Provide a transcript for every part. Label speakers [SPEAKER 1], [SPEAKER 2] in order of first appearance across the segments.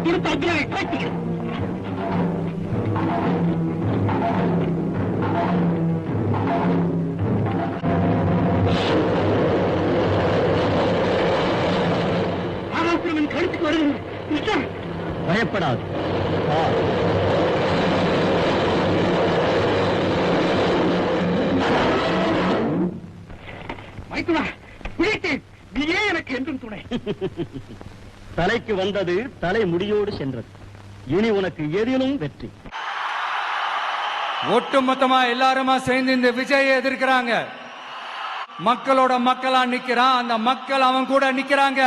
[SPEAKER 1] கொடுத்து அக்னியை தாக்கிக்கிறேன். ஆகாசுரவன் கழுத்துக்கு வருகிறது. கிருஷ்ணா, பயப்படாது. மைத்துனா, பிடித்தேன். நீயே எனக்கு என்றும் துணை. தலைக்கு வந்தது தலை முடியோடு சென்றது. இனி உனக்கு எதிலும் வெற்றி.
[SPEAKER 2] ஒட்டுமொத்தமா எல்லாருமா சேர்ந்து இந்த விஜயை எதிர்க்கிறாங்க. மக்களோட மக்களா நிக்கிறான். அந்த மக்கள் அவன் கூட நிக்கிறாங்க.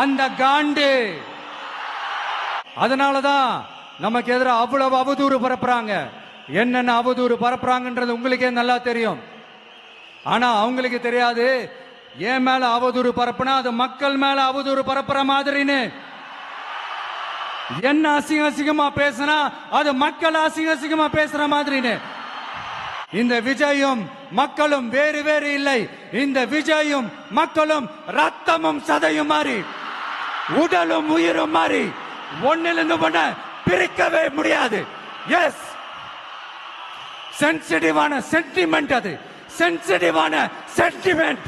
[SPEAKER 2] அந்த காண்டு. அதனாலதான் நமக்கு எதிராக அவ்வளவு அவதூறு பரப்புறாங்க. என்னென்ன அவதூறு பரப்புறாங்கன்றது உங்களுக்கே நல்லா தெரியும். ஆனா அவங்களுக்கு தெரியாது, என் மேல அவதூறு பரப்புனா அது மக்கள் மேல அவதூறு பரப்புற மாதிரின்னு. என்ன அசிங்க அசிங்கமா பேசினா அது மக்கள் அசிங்க அசிங்கமா பேசுற மாதிரின்னு. இந்த விஜயும் மக்களும் வேறு வேறு இல்லை. இந்த விஜயும் மக்களும் ரத்தமும் சதையும் மாறி, உடலும் உயிரும் மாறி, ஒன்னிலிருந்து ஒண்ண பிரிக்கவே முடியாது. எஸ், சென்சிட்டிவான சென்டிமெண்ட். அது சென்சிட்டிவான சென்டிமெண்ட்.